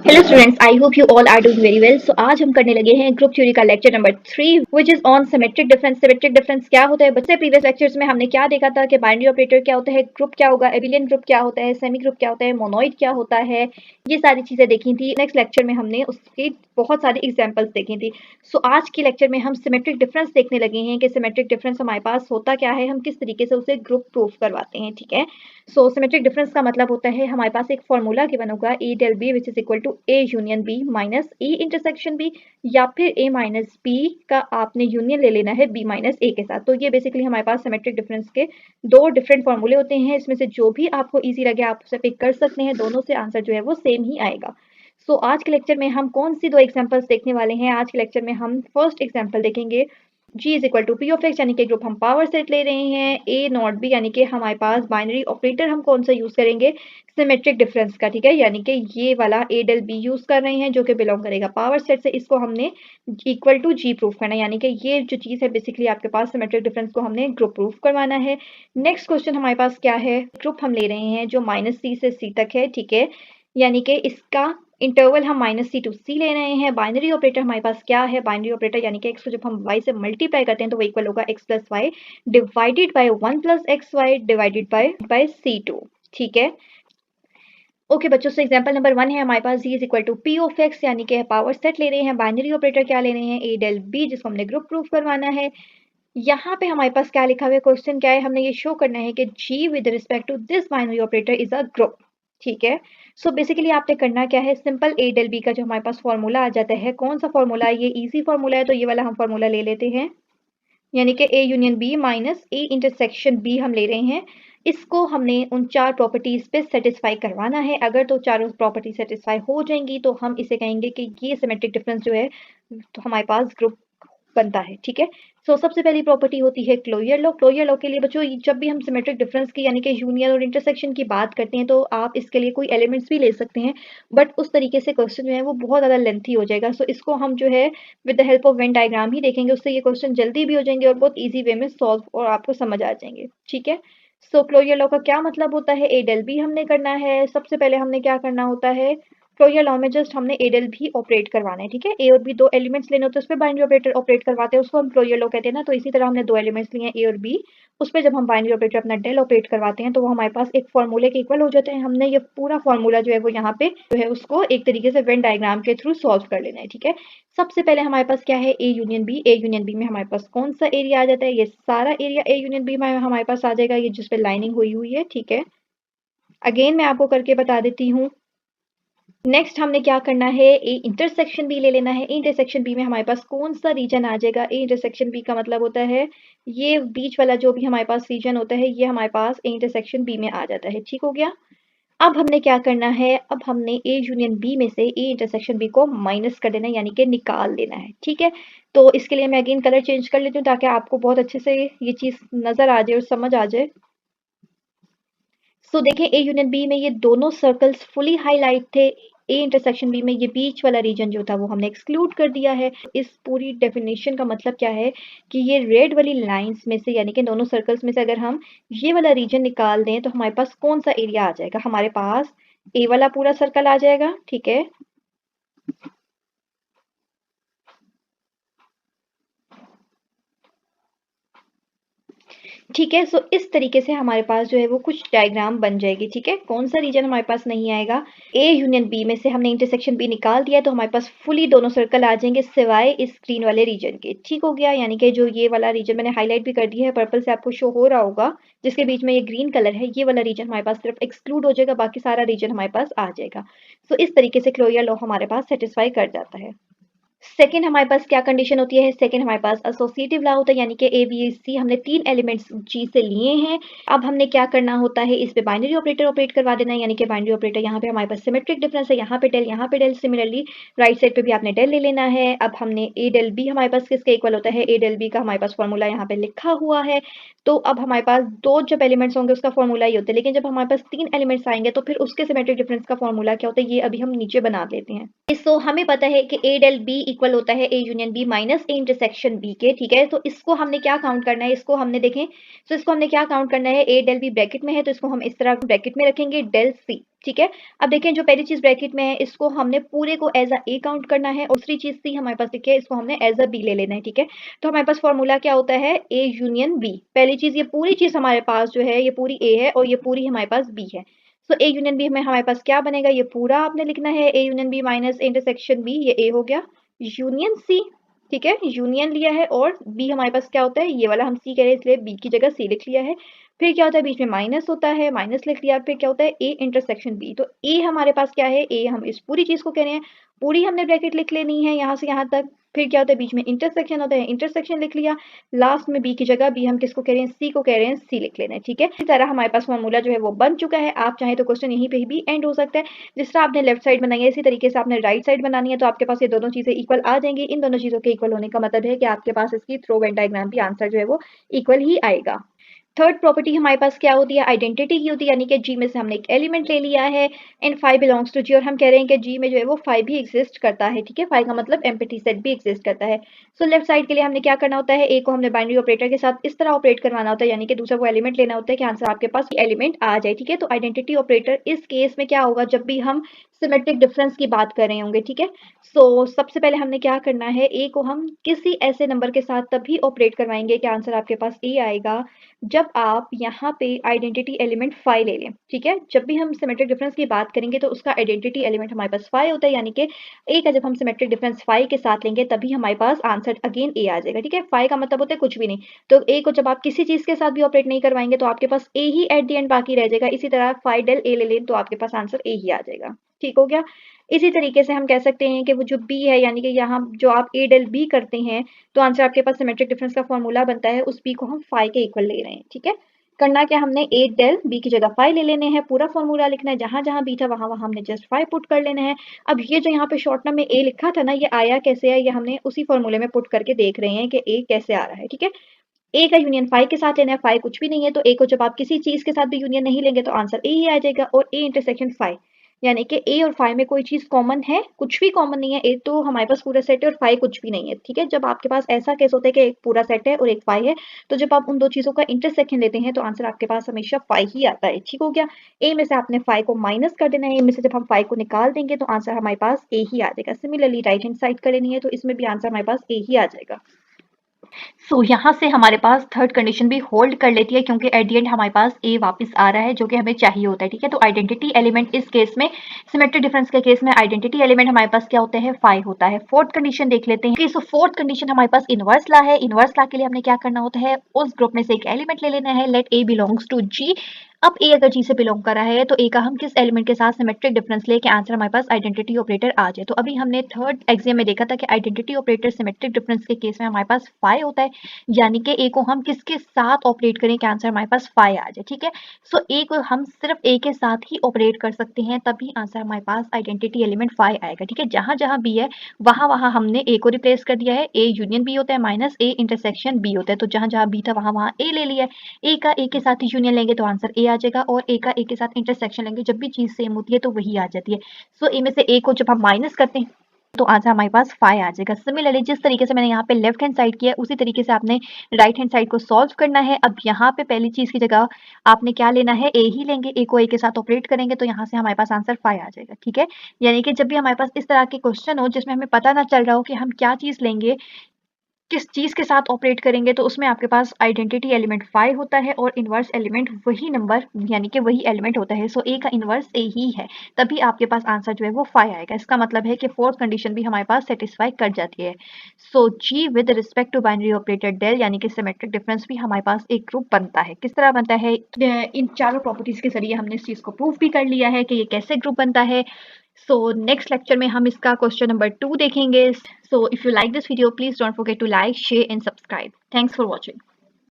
Hello students, I hope you all are doing very well. So आज हम करने लगे हैं ग्रुप थ्योरी का lecture number 3 which is on symmetric difference. Symmetric difference क्या होता है? बच्चे प्रीवियस लेक्चर्स में हमने क्या देखा था कि बाइनरी ऑपरेटर क्या होता है, ग्रुप क्या होगा, एबिलियन ग्रुप क्या होता है, सेमी ग्रुप क्या होता है, मोनोइड क्या होता है, ये सारी चीजें देखी थी। नेक्स्ट लेक्चर में हमने उसकी बहुत सारी एग्जाम्पल्स देखी थी। सो आज के लेक्चर में हम सिमेट्रिक डिफरेंस देखने लगे हैं कि सिमेट्रिक डिफरेंस हमारे पास होता क्या है, हम किस तरीके से उसे ग्रुप प्रूफ करवाते हैं। ठीक है, सो सिमेट्रिक डिफरेंस का मतलब होता है हमारे पास एक फॉर्मूला गिवन होगा A del B which is equal to A union B minus A intersection B, या फिर ए माइनस बी का आपने यूनियन ले लेना है बी माइनस ए के साथ। तो ये बेसिकली हमारे पास सिमेट्रिक डिफरेंस के दो डिफरेंट फॉर्मूले होते हैं। इसमें से जो भी आपको इजी लगे आप उसे पिक कर सकते हैं, दोनों से आंसर जो है वो सेम ही आएगा। सो आज के लेक्चर में हम कौन सी दो एग्जांपल्स देखने वाले हैं? आज के लेक्चर में हम फर्स्ट एग्जांपल देखेंगे G is equal to P of X, यानी कि ग्रुप हम पावर सेट ले रहे हैं ए नॉट बी, यानी कि हमारे पास बाइनरी ऑपरेटर हम कौन सा यूज करेंगे? सिमेट्रिक डिफरेंस का। ठीक है, यानी कि ये वाला ए डेल बी यूज कर रहे हैं जो कि बिलोंग करेगा पावर सेट से। इसको हमने इक्वल टू जी प्रूफ करना है, यानी कि ये जो चीज है बेसिकली आपके पास सिमेट्रिक डिफरेंस को हमने ग्रुप प्रूफ करवाना है। नेक्स्ट क्वेश्चन हमारे पास क्या है? ग्रुप हम ले रहे हैं जो माइनस सी से सी तक है। ठीक है, यानी कि इसका इंटरवल हम माइनस सी टू सी ले रहे हैं। बाइनरी ऑपरेटर हमारे पास क्या है? बाइनरी ऑपरेटर यानी कि एक्स को जब हम वाई से मल्टीप्लाई करते हैं तो वो इक्वल होगा X plus Y divided by 1 plus X Y divided by C two. ठीक है, ओके बच्चों, से एग्जांपल नंबर 1 है हमारे पास G is equal to P of X, यानी कि पावर सेट ले रहे हैं। बाइनरी ऑपरेटर क्या ले रहे हैं? ए डेल बी, जिसको हमने ग्रुप प्रूफ करवाना है। यहाँ पे हमारे पास क्या लिखा हुआ है? क्वेश्चन क्या है? हमने ये शो करना है कि G with respect to this binary operator is a group. ठीक है, सो बेसिकली आपने करना क्या है? सिंपल ए डेल बी का जो हमारे पास फॉर्मूला आ जाता है, कौन सा फॉर्मूला है? ये इजी फॉर्मूला है, तो ये वाला हम फॉर्मूला ले लेते हैं, यानी कि A union B minus A intersection B हम ले रहे हैं। इसको हमने उन चार प्रॉपर्टीज पे सेटिस्फाई करवाना है। अगर तो चारों प्रॉपर्टी सेटिस्फाई हो जाएंगी तो हम इसे कहेंगे कि ये सिमेट्रिक डिफरेंस जो है तो हमारे पास ग्रुप बनता है। ठीक है, सो सबसे पहली प्रॉपर्टी होती है क्लोजर लॉ। क्लोजर लॉ के लिए बच्चों जब भी हम सिमेट्रिक डिफरेंस की यानी कि यूनियन और इंटरसेक्शन की बात करते हैं तो आप इसके लिए कोई एलिमेंट्स भी ले सकते हैं, बट उस तरीके से क्वेश्चन जो है वो बहुत ज़्यादा लेंथी हो जाएगा। सो इसको हम जो है with the help of Venn diagram ही देखेंगे, उससे ये क्वेश्चन जल्दी भी हो जाएंगे और बहुत ईजी वे में सॉल्व और आपको समझ आ जाएंगे। ठीक है, सो क्लोजर लॉ का क्या मतलब होता है? ए डेल बी हमने करना है। सबसे पहले हमने क्या करना होता है? क्लोजर लॉ में जस्ट हमने ए डेल भी ऑपरेट करवाना है। ठीक है, ए और बी दो एलिमेंट्स लेने होते हैं, उस पर बाइनरी ऑपरेटर ऑपरेट करवाते हैं, उसको हम क्लोजर लॉ कहते हैं ना। तो इसी तरह हमने दो एलिमेंट्स लिए हैं ए और बी, उस पर जब हम बाइनरी ऑपरेटर अपना डेल ऑपरेट करवाते हैं तो वो हमारे पास एक फॉर्मूले के इक्वल हो जाते हैं। हमने ये पूरा फॉर्मूला जो है वो यहाँ पे जो है उसको एक तरीके से वेन डायग्राम के थ्रू सॉल्व कर लेना है। ठीक है, सबसे पहले हमारे पास क्या है? A union B. A union B में हमारे पास कौन सा एरिया आ जाता है? ये सारा एरिया ए यूनियन बी में हमारे पास आ जाएगा, ये जिसपे लाइनिंग हुई हुई है। ठीक है, अगेन मैं आपको करके बता देती हूँ। नेक्स्ट हमने क्या करना है? ए इंटरसेक्शन बी ले लेना है। ए इंटरसेक्शन बी में हमारे पास कौन सा रीजन आ जाएगा? ए इंटरसेक्शन बी का मतलब होता है ये बीच वाला जो भी हमारे पास रीजन होता है ये हमारे पास ए इंटरसेक्शन बी में आ जाता है। ठीक हो गया, अब हमने क्या करना है? अब हमने ए यूनियन बी में से ए इंटरसेक्शन बी को माइनस कर देना है, यानी कि निकाल देना है। ठीक है, तो इसके लिए मैं अगेन कलर चेंज कर लेती हूँ ताकि आपको बहुत अच्छे से ये चीज नजर आ जाए और समझ आ जाए। सो देखें, ए यूनियन बी में ये दोनों सर्कल्स फुली हाईलाइट थे। ए इंटरसेक्शन बी में ये बीच वाला रीजन जो था वो हमने एक्सक्लूड कर दिया है। इस पूरी डेफिनेशन का मतलब क्या है कि ये रेड वाली लाइंस में से यानी कि दोनों सर्कल्स में से अगर हम ये वाला रीजन निकाल दें तो हमारे पास कौन सा एरिया आ जाएगा? हमारे पास ए वाला पूरा सर्कल आ जाएगा। ठीक है, ठीक है, सो इस तरीके से हमारे पास जो है वो कुछ डायग्राम बन जाएगी। ठीक है, कौन सा रीजन हमारे पास नहीं आएगा? ए यूनियन बी में से हमने इंटरसेक्शन बी निकाल दिया तो हमारे पास फुली दोनों सर्कल आ जाएंगे सिवाय इस ग्रीन वाले रीजन के। ठीक हो गया, यानी कि जो ये वाला रीजन मैंने हाईलाइट भी कर दिया है, पर्पल से आपको शो हो रहा होगा, जिसके बीच में ये ग्रीन कलर है, ये वाला रीजन हमारे पास सिर्फ एक्सक्लूड हो जाएगा, बाकी सारा रीजन हमारे पास आ जाएगा। सो इस तरीके से क्लोजर लॉ हमारे पास सेटिस्फाई कर जाता है। सेकंड हमारे पास क्या कंडीशन होती है? सेकंड हमारे पास एसोसिएटिव लॉ होता है, यानी कि ए बी सी हमने तीन एलिमेंट्स जी से लिए हैं। अब हमने क्या करना होता है? इस पे बाइनरी ऑपरेटर ऑपरेट करवा देना है, यानी कि बाइनरी ऑपरेटर यहाँ पे हमारे पास सिमेट्रिक डिफरेंस है, यहाँ पे डेल, यहाँ पे डेल। सिमिलरली राइट साइड पे भी आपने डेल ले लेना है। अब हमने ए डेल बी हमारे पास किसके इक्वल होता है? ए डेल बी का हमारे पास फॉर्मूला यहाँ पे लिखा हुआ है। तो अब हमारे पास दो जब एलिमेंट्स होंगे उसका फॉर्मूला ही होता है, लेकिन जब हमारे पास तीन एलिमेंट्स आएंगे तो फिर उसके सिमेट्रिक डिफरेंस का फॉर्मूला क्या होता है ये अभी हम नीचे बना लेते हैं। सो हमें पता है कि ए डेल बी इक्वल होता है A union B minus A intersection B के, ठीक है। तो इसको हमने क्या काउंट करना है, इसको हमने देखें तो इसको हमने क्या काउंट करना है, ए डेल बी ब्रैकेट में है तो इसको हम इस तरह ब्रैकेट में रखेंगे डेल सी, ठीक है। अब देखें जो पहली चीज ब्रैकेट में है इसको हमने पूरे को एज अ ए काउंट करना है, और दूसरी चीज सी हमारे पास लिखी है इसको हमने एज अ बी ले लेना है, ठीक है। तो हमारे पास फॉर्मूला क्या होता है, ए यूनियन बी। पहली चीज ये पूरी चीज हमारे पास जो है ये पूरी ए है और ये पूरी हमारे पास बी है। सो ए यूनियन बी में हमारे पास क्या बनेगा, ये पूरा आपने लिखना है A union B minus intersection B, ये ए हो गया यूनियन सी, ठीक है। यूनियन लिया है और बी हमारे पास क्या होता है, ये वाला हम सी कह रहे हैं इसलिए बी की जगह सी लिख लिया है। फिर क्या होता है बीच में माइनस होता है, माइनस लिख लिया। फिर क्या होता है ए इंटरसेक्शन बी, तो ए हमारे पास क्या है, ए हम इस पूरी चीज को कह रहे हैं, पूरी हमने ब्रैकेट लिख लेनी है यहाँ से यहाँ तक। फिर क्या होता है बीच में इंटरसेक्शन होता है, इंटरसेक्शन लिख लिया। लास्ट में बी की जगह बी हम किसको कह रहे हैं, सी को कह रहे हैं, सी लिख लेना है, ठीक है। इसी तरह हमारे पास फॉर्मूला जो है वो बन चुका है। आप चाहे तो क्वेश्चन यहीं पे भी एंड हो सकता है। जिस तरह आपने लेफ्ट साइड बनाई है इसी तरीके से आपने राइट साइड बनानी है, तो आपके पास ये दोनों चीजें इक्वल आ जाएंगी। इन दोनों चीजों के इक्वल होने का मतलब है कि आपके पास इसकी थ्रो वेन डायग्राम भी आंसर जो है वो इक्वल ही आएगा। थर्ड प्रॉपर्टी हमारे पास क्या होती है, आइडेंटिटी की होती है, यानी कि जी में से हमने एक एलिमेंट ले लिया है एंड फाइव बिलोंग्स टू जी, और हम कह रहे हैं कि जी में जो है वो फाइव भी एग्जिस्ट करता है, ठीक है। फाइव का मतलब एम्प्टी सेट भी एग्जिस्ट करता है। सो लेफ्ट साइड के लिए हमने क्या करना होता है, ए को हमने बाइनरी ऑपरेटर के साथ इस तरह ऑपरेट करवाना होता है, यानी कि दूसरा वो एलिमेंट लेना होता है कि आंसर आपके पास एलिमेंट आ जाए, ठीक है। तो आइडेंटिटी ऑपरेटर इस केस में क्या होगा, जब भी हम सिमेट्रिक डिफरेंस की बात कर रहे होंगे, ठीक है। सो सबसे पहले हमने क्या करना है, ए को हम किसी ऐसे नंबर के साथ तभी ऑपरेट करवाएंगे कि आंसर आपके पास ए आएगा जब आप यहाँ पे आइडेंटिटी एलिमेंट 5 ले लें, ठीक है। जब भी हम सिमेट्रिक डिफरेंस की बात करेंगे तो उसका आइडेंटिटी एलिमेंट हमारे पास 5 होता है, यानी कि ए का जब हम सिमेट्रिक डिफरेंस 5 के साथ लेंगे तभी हमारे पास आंसर अगेन ए आ जाएगा, ठीक है। 5 का मतलब होता है कुछ भी नहीं, तो ए को जब आप किसी चीज के साथ भी ऑपरेट नहीं करवाएंगे तो आपके पास ए ही एट द एंड बाकी रह जाएगा। इसी तरह 5 डेल ए ले लें तो आपके पास आंसर ए ही आ जाएगा, ठीक हो गया। इसी तरीके से हम कह सकते हैं कि वो जो बी है, यानी कि यहाँ जो आप ए डेल बी करते हैं तो आंसर आपके पास सिमेट्रिक डिफरेंस का फॉर्मूला बनता है, उस बी को हम 5 के इक्वल ले रहे हैं, ठीक है। करना क्या, हमने ए डेल बी की जगह 5 ले लेने हैं, पूरा फॉर्मूला लिखना है, जहां जहां बी था वहां वहां हमने जस्ट 5 पुट कर लेना है। अब ये जो यहाँ पे शॉर्ट टर्म में ए लिखा था ना, ये आया कैसे है, ये हमने उसी फॉर्मूले में पुट करके देख रहे हैं कि ए कैसे आ रहा है, ठीक है। ए का यूनियन 5 के साथ लेना है, 5 कुछ भी नहीं है, तो ए को जब आप किसी चीज के साथ भी यूनियन नहीं लेंगे तो आंसर ए ही आ जाएगा। और ए इंटरसेक्शन 5, यानी कि ए और 5 में कोई चीज कॉमन है, कुछ भी कॉमन नहीं है। ए तो हमारे पास पूरा सेट है और 5 कुछ भी नहीं है, ठीक है। जब आपके पास ऐसा केस होता है कि एक पूरा सेट है और एक 5 है, तो जब आप उन दो चीजों का इंटरसेक्शन लेते हैं तो आंसर आपके पास हमेशा 5 ही आता है, ठीक हो गया। ए में से आपने 5 को माइनस कर देना है, ए में से जब हम 5 को निकाल देंगे तो आंसर हमारे पास ए ही आ जाएगा। सिमिलरली राइट हैंड साइड कर लेनी है तो इसमें भी आंसर हमारे पास ए ही आ जाएगा। सो यहाँ से हमारे पास थर्ड कंडीशन भी होल्ड कर लेती है, क्योंकि एट द एंड हमारे पास ए वापस आ रहा है जो कि हमें चाहिए होता है, ठीक है। तो आइडेंटिटी एलिमेंट इस केस में, सिमेट्रिक डिफरेंस के केस में आइडेंटिटी एलिमेंट हमारे पास क्या होता है, 5 होता है। फोर्थ कंडीशन देख लेते हैं। सो फोर्थ कंडीशन हमारे पास इनवर्स ला है। इनवर्स ला के लिए हमने क्या करना होता है, उस ग्रुप में से एक एलिमेंट ले लेना है, लेट ए बिलोंग्स टू जी। अब ए अगर जी से बिलोंग कर रहा है तो ए का हम किस एलिमेंट के साथ सिमेट्रिक डिफरेंस लेके आंसर हमारे पास आइडेंटिटी ऑपरेटर आ जाए। तो अभी हमने थर्ड एग्जाम में देखा था कि आइडेंटिटी ऑपरेटर सिमेट्रिक डिफरेंस के केस में हमारे पास 5 होता है, यानी कि ए को हम किसके साथ ऑपरेट करें कि आंसर हमारे पास 5 आ जाए, ठीक है। सो ए को हम सिर्फ ए के साथ ही ऑपरेट कर सकते हैं, तभी आंसर हमारे पास आइडेंटिटी एलिमेंट 5 आएगा, ठीक है। जहां जहां बी है वहां वहां हमने ए को रिप्लेस कर दिया है, ए यूनियन बी होता है माइनस ए इंटरसेक्शन बी होता है, तो जहां जहां बी था वहां वहां ए ले लिया है। ए का ए के साथ ही यूनियन लेंगे तो आंसर ए आ जाएगा, और ए का ए के साथ इंटरसेक्शन लेंगे, जब भी चीज सेम होती है तो वही आ जाती है। सो ए में से ए को जब हम माइनस करते हैं तो आंसर हमारे पास 5 आ जाएगा। सिमिलरली जिस तरीके से मैंने यहाँ पे लेफ्ट हैंड साइड किया है उसी तरीके से आपने राइट हैंड साइड को सॉल्व करना है। अब यहाँ पे पहली चीज की जगह आपने क्या लेना है, ए ही लेंगे, ए को ए के साथ ऑपरेट करेंगे तो यहाँ से हमारे पास आंसर 5 आ जाएगा, ठीक है। यानी कि जब भी हमारे पास इस तरह के क्वेश्चन हो जिसमें हमें पता ना चल रहा हो कि हम क्या चीज लेंगे, किस चीज के साथ ऑपरेट करेंगे, तो उसमें आपके पास आइडेंटिटी एलिमेंट 5 होता है और इनवर्स एलिमेंट वही नंबर यानी कि वही एलिमेंट होता है। सो ए का इनवर्स ए ही है, तभी आपके पास आंसर जो है वो 5 आएगा। इसका मतलब है कि फोर्थ कंडीशन भी हमारे पास सेटिस्फाई कर जाती है। So G with respect to binary operator del यानी कि सिमेट्रिक डिफरेंस भी हमारे पास एक ग्रुप बनता है। किस तरह बनता है, इन चारों प्रॉपर्टीज के जरिए हमने इस चीज को प्रूव भी कर लिया है कि ये कैसे ग्रुप बनता है। सो नेक्स्ट लेक्चर में हम इसका क्वेश्चन नंबर 2 देखेंगे. So if you like this video, please don't forget to like, share and subscribe. Thanks for watching.